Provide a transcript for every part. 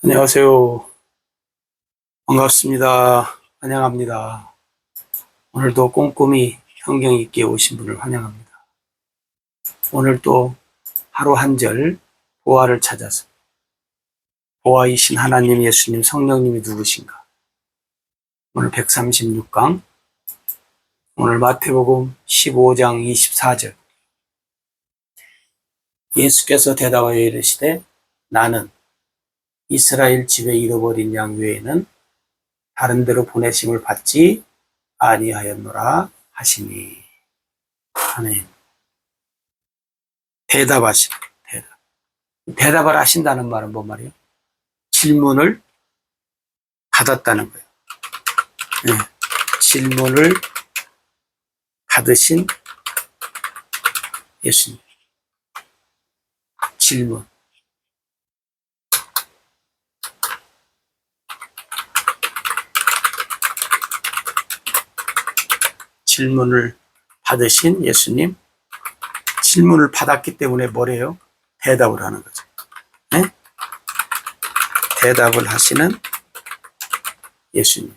안녕하세요. 반갑습니다. 환영합니다. 오늘도 꼼꼼히 성경 읽기에 오신 분을 환영합니다. 오늘 또 하루 한 절 보아를 찾아서 보아이신 하나님, 예수님, 성령님이 누구신가? 오늘 136강, 오늘 마태복음 15장 24절. 예수께서 대답하여 이르시되 나는 이스라엘 집에 잃어버린 양 외에는 다른 데로 보내심을 받지 아니하였노라 하시니. 아멘. 대답하시라. 대답을 하신다는 말은 뭔 말이에요? 질문을 받았다는 거예요. 네. 질문을 받으신 예수님. 질문. 질문을 받으신 예수님. 질문을 받았기 때문에 뭐래요? 대답을 하는 거죠. 네? 대답을 하시는 예수님.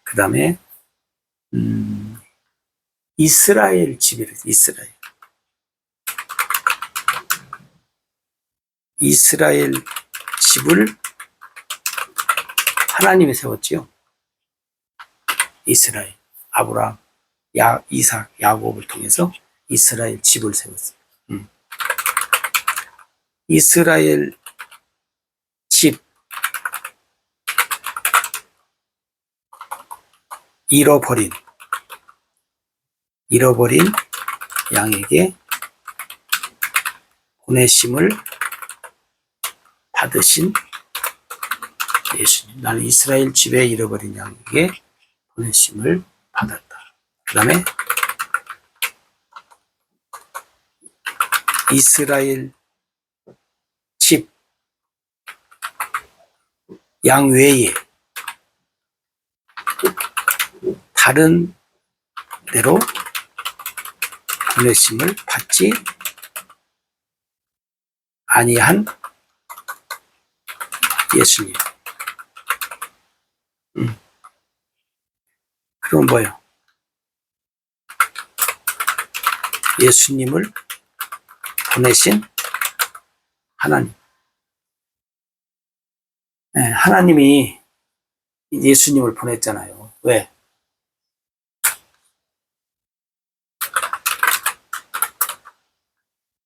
그 다음에 이스라엘 집이래. 이스라엘 집을 하나님이 세웠지요. 이스라엘, 아브라함, 이삭, 야곱을 통해서 이스라엘 집을 세웠어요. 이스라엘 집, 잃어버린 양에게 보내심을 받으신 예수님. 나는 이스라엘 집에 잃어버린 양에게 보내심을 받았다. 그 다음에 이스라엘 집, 양 외에 다른 데로 보내심을 받지 아니한 예수님. 그럼 뭐예요? 예수님을 보내신 하나님. 네, 하나님이 예수님을 보냈잖아요. 왜?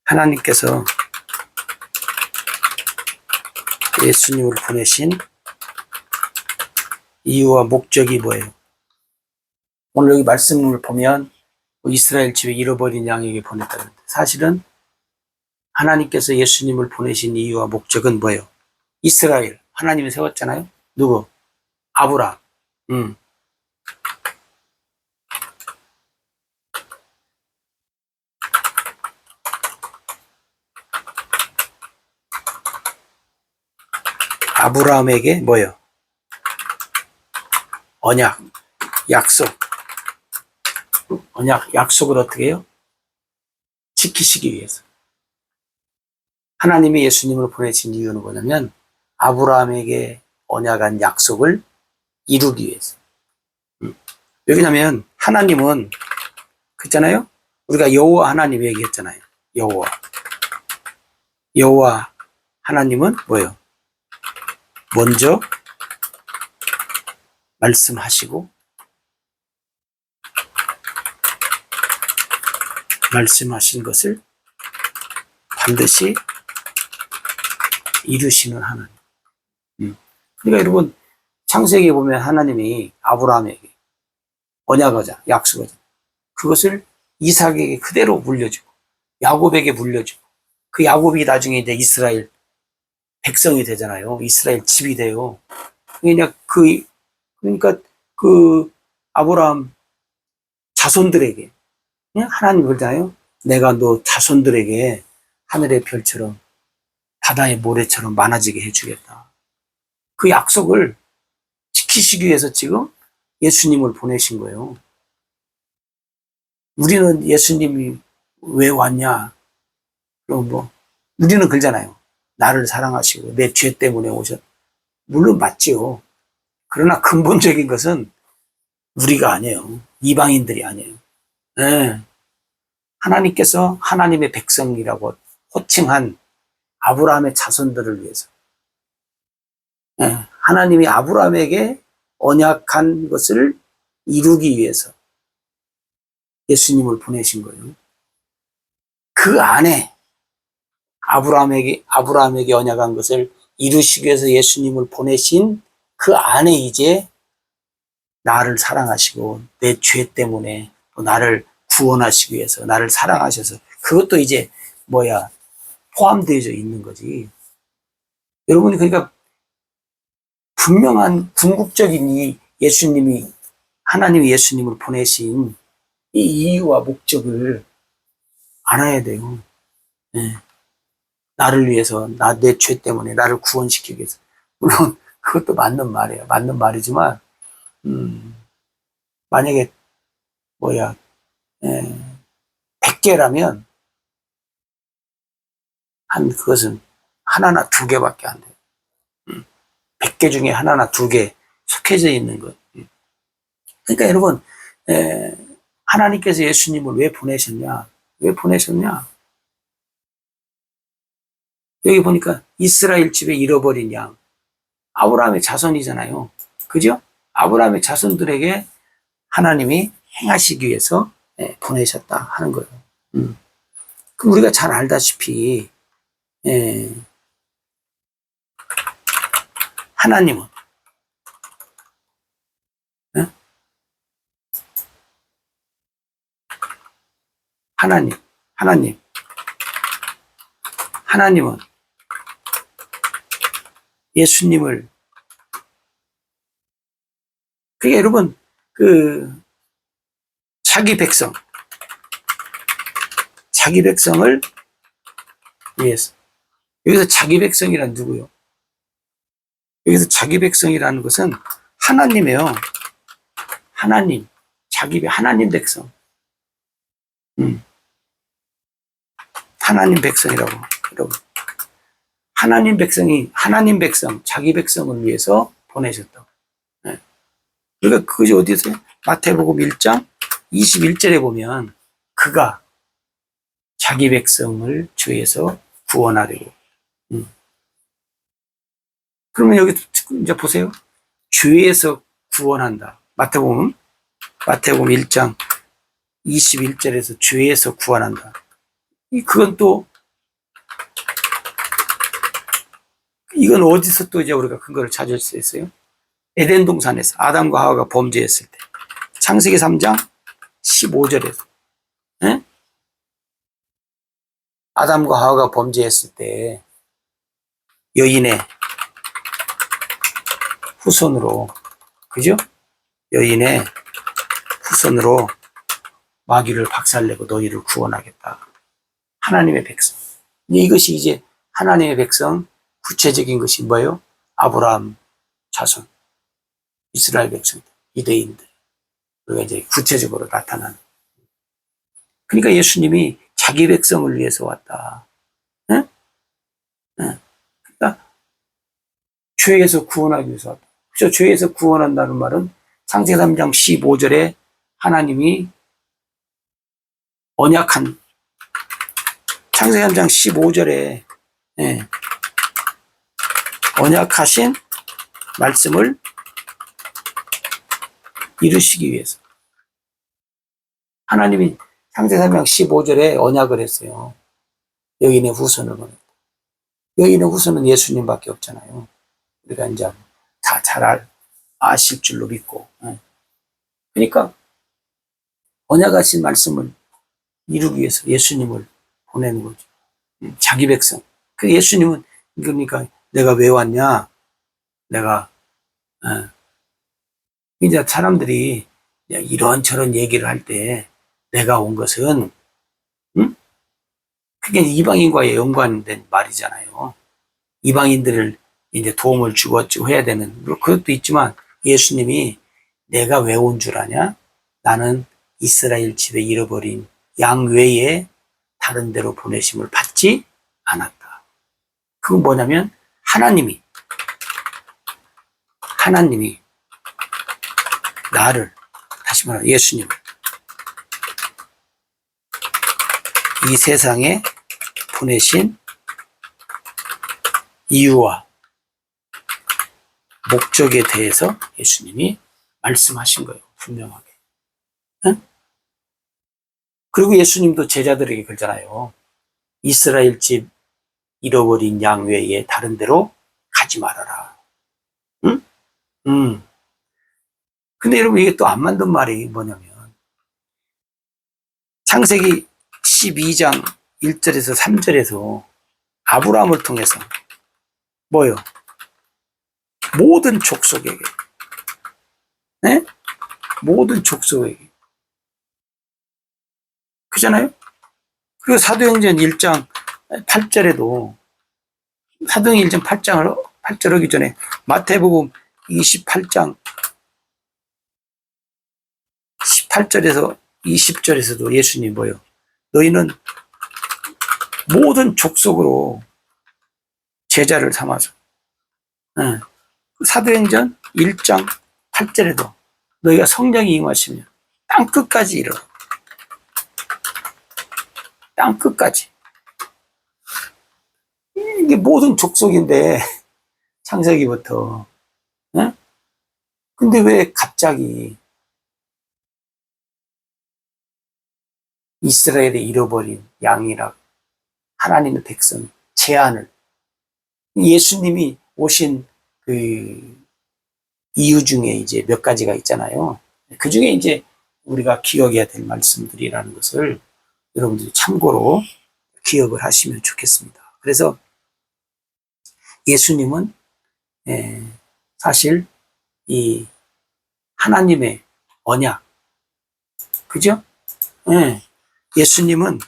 하나님께서 예수님을 보내신 이유와 목적이 뭐예요? 오늘 여기 말씀을 보면 이스라엘 집에 잃어버린 양에게 보냈다는데, 사실은 하나님께서 예수님을 보내신 이유와 목적은 뭐예요? 이스라엘, 하나님이 세웠잖아요. 누구? 아브라함. 아브라함에게 뭐예요? 언약, 약속을 어떻게 해요? 지키시기 위해서. 하나님이 예수님을 보내신 이유는 뭐냐면 아브라함에게 언약한 약속을 이루기 위해서. 왜냐하면 하나님은 그랬잖아요. 우리가 여호와 하나님 얘기했잖아요. 여호와 하나님은 뭐예요? 먼저 말씀하시고 말씀하신 것을 반드시 이루시는 하나님. 그러니까 여러분, 창세기에 보면 하나님이 아브라함에게 언약하자, 약속하자, 그것을 이삭에게 그대로 물려주고 야곱에게 물려주고, 그 야곱이 나중에 이제 이스라엘 백성이 되잖아요. 이스라엘 집이 돼요. 그러니까 그 아브라함 자손들에게 하나님 그러잖아요. 내가 너 자손들에게 하늘의 별처럼 바다의 모래처럼 많아지게 해주겠다. 그 약속을 지키시기 위해서 지금 예수님을 보내신 거예요. 우리는 예수님이 왜 왔냐? 그럼 우리는 그러잖아요. 나를 사랑하시고 내 죄 때문에 오셨. 물론 맞지요. 그러나 근본적인 것은 우리가 아니에요. 이방인들이 아니에요. 네. 하나님께서 하나님의 백성이라고 호칭한 아브라함의 자손들을 위해서, 네. 하나님이 아브라함에게 언약한 것을 이루기 위해서 예수님을 보내신 거예요. 그 안에 아브라함에게 언약한 것을 이루시기 위해서 예수님을 보내신 그 안에 이제 나를 사랑하시고 내 죄 때문에 또 나를 구원하시기 위해서 나를 사랑하셔서 그것도 이제 포함되어져 있는 거지. 여러분이 그러니까 분명한 궁극적인 이 예수님이 하나님이 예수님을 보내신 이 이유와 목적을 알아야 돼요. 네. 나를 위해서 내 죄 때문에 나를 구원시키기 위해서. 물론 그것도 맞는 말이에요. 맞는 말이지만 만약에 100개라면 그것은 하나나 두 개밖에 안 돼요. 100개 중에 하나나 두 개 속해져 있는 것. 그러니까 여러분, 하나님께서 예수님을 왜 보내셨냐? 여기 보니까 이스라엘 집에 잃어버린 양. 아브라함의 자손이잖아요. 그죠? 아브라함의 자손들에게 하나님이 행하시기 위해서 보내셨다 하는 거예요. 그럼 우리가 잘 알다시피 하나님은 하나님은 예수님을, 그게 여러분 자기 백성을 위해서. 여기서 자기 백성이란 누구요? 여기서 자기 백성이라는 것은 하나님이에요. 하나님 백성. 하나님 백성이라고, 여러분. 하나님 백성, 자기 백성을 위해서 보내셨다고. 네. 그러니까 그것이 어디서? 마태복음 1장 21절에 보면 그가 자기 백성을 주에서 구원하려고. 그러면 여기 이제 보세요. 주에서 구원한다. 마태복음 1장 21절에서 주에서 구원한다. 그건 또 이건 어디서 또 이제 우리가 근거를 찾을 수 있어요? 에덴 동산에서 아담과 하와가 범죄했을 때. 창세기 3장 15절에서. 네? 아담과 하와가 범죄했을 때 여인의 후손으로, 그죠? 여인의 후손으로 마귀를 박살내고 너희를 구원하겠다. 하나님의 백성. 이것이 이제 하나님의 백성, 구체적인 것이 뭐예요? 아브라함 자손, 이스라엘 백성, 유대인들. 그가 이제 구체적으로 나타나는. 그러니까 예수님이 자기 백성을 위해서 왔다. 응? 응. 그러니까 죄에서 구원하기 위해서 왔다. 그죠? 죄에서 구원한다는 말은 창세기 3장 15절에 하나님이 언약한, 창세기 3장 15절에 언약하신 말씀을 이루시기 위해서 하나님이 창세기 3장 15절에 언약을 했어요. 여인의 후손을 보냈다. 여인의 후손은 예수님밖에 없잖아요. 우리가 이제 다 잘 아실 줄로 믿고. 그러니까 언약하신 말씀을 이루기 위해서 예수님을 보내는 거죠. 자기 백성. 그 예수님은 그러니까 내가 왜 왔냐? 이제 사람들이 이런저런 얘기를 할 때 내가 온 것은 그게 이방인과의 연관된 말이잖아요. 이방인들을 이제 도움을 주고 해야 되는, 그것도 있지만 예수님이 내가 왜 온 줄 아냐? 나는 이스라엘 집에 잃어버린 양 외에 다른 데로 보내심을 받지 않았다. 그건 뭐냐면 하나님이 나를, 다시 말하면 예수님을 이 세상에 보내신 이유와 목적에 대해서 예수님이 말씀하신 거예요. 분명하게. 응? 그리고 예수님도 제자들에게 그러잖아요. 이스라엘 집 잃어버린 양 외에 다른 데로 가지 말아라. 응? 근데 여러분, 이게 또 안 만든 말이 뭐냐면, 창세기 12장 1절에서 3절에서 아브라함을 통해서 뭐요? 모든 족속에게, 네? 모든 족속에게. 그잖아요? 그리고 사도행전 1장 8절에도, 사도행전 1장 8절 하기 전에 마태복음 28장 18절에서 20절에서도 예수님 뭐요? 너희는 모든 족속으로 제자를 삼아서. 사도행전 1장 8절에도 너희가 성령이 임하시면 땅끝까지 이르러. 땅끝까지. 이게 모든 족속인데, 창세기부터. 네? 근데 왜 갑자기 이스라엘에 잃어버린 양이라 하나님의 백성 제안을, 예수님이 오신 그 이유 중에 이제 몇 가지가 있잖아요. 그 중에 이제 우리가 기억해야 될 말씀들이라는 것을 여러분들이 참고로 기억을 하시면 좋겠습니다. 그래서 예수님은 사실 이 하나님의 언약, 그죠? 예수님은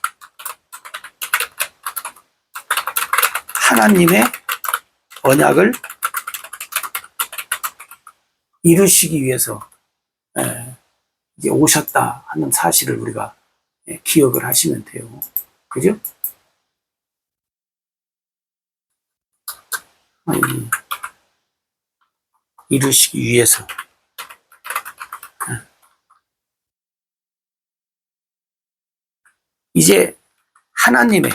하나님의 언약을 이루시기 위해서 이제 오셨다 하는 사실을 우리가 기억을 하시면 돼요. 그죠? 이루시기 위해서. 이제 하나님의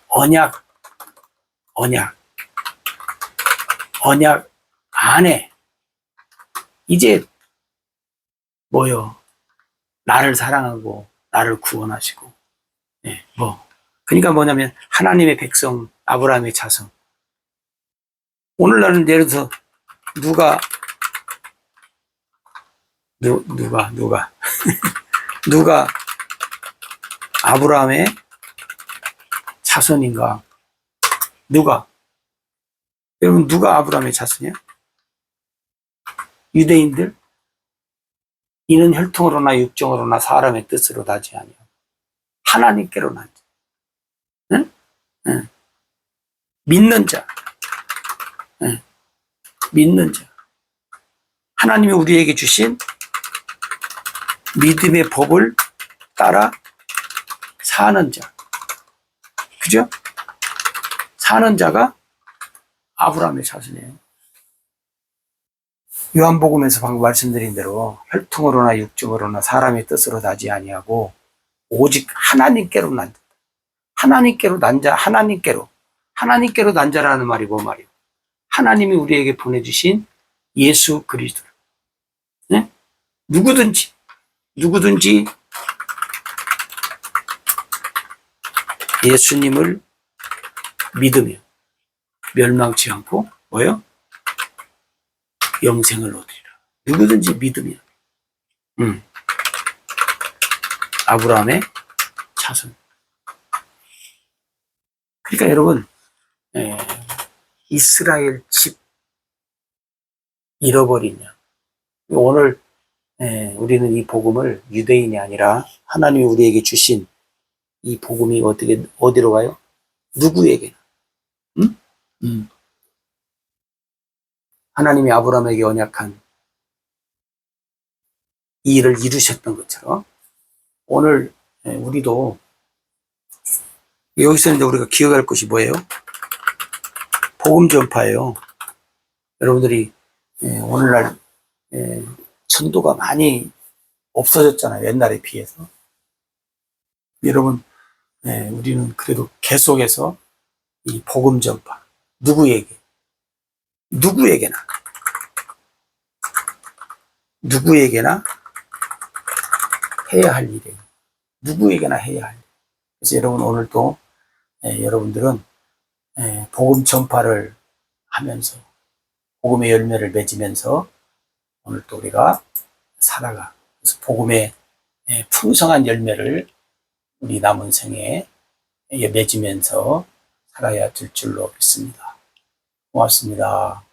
언약 안에 이제 뭐요? 나를 사랑하고 나를 구원하시고, 그러니까 뭐냐면 하나님의 백성, 아브라함의 자손. 오늘날은 예를 들어서 누가 누가 아브라함의 자손인가? 여러분, 누가 아브라함의 자손이야? 유대인들? 이는 혈통으로나 육정으로나 사람의 뜻으로 나지 아니요 하나님께로 나지. 응? 응. 믿는 자. 응. 믿는 자. 하나님이 우리에게 주신 믿음의 법을 따라 사는 자. 그죠? 사는 자가 아브라함의 자손이에요. 요한복음에서 방금 말씀드린 대로 혈통으로나 육정으로나 사람의 뜻으로 나지 아니하고 오직 하나님께로 난 자. 하나님께로 난 자, 하나님께로 난 자라는 말이 뭐 말이에요? 하나님이 우리에게 보내주신 예수 그리스도. 네? 누구든지 예수님을 믿으며 멸망치 않고 뭐요? 영생을 얻으리라. 누구든지 믿으며. 아브라함의 자손. 그러니까 여러분, 이스라엘 집 잃어버린 양. 오늘 우리는 이 복음을 유대인이 아니라 하나님이 우리에게 주신 이 복음이 어디로 가요? 누구에게? 하나님이 아브라함에게 언약한 이 일을 이루셨던 것처럼 오늘 우리도 여기서 이제 우리가 기억할 것이 뭐예요? 복음 전파예요. 여러분들이 오늘날 전도가 많이 없어졌잖아요. 옛날에 비해서. 여러분, 우리는 그래도 계속해서 이 복음 전파, 누구에게나 해야 할 일이에요. 누구에게나 해야 할 일. 그래서 여러분 오늘도 여러분들은 복음 전파를 하면서 복음의 열매를 맺으면서 오늘 또 우리가 살아가. 그래서 복음의 풍성한 열매를 우리 남은 생에 맺으면서 살아야 될 줄로 믿습니다. 고맙습니다.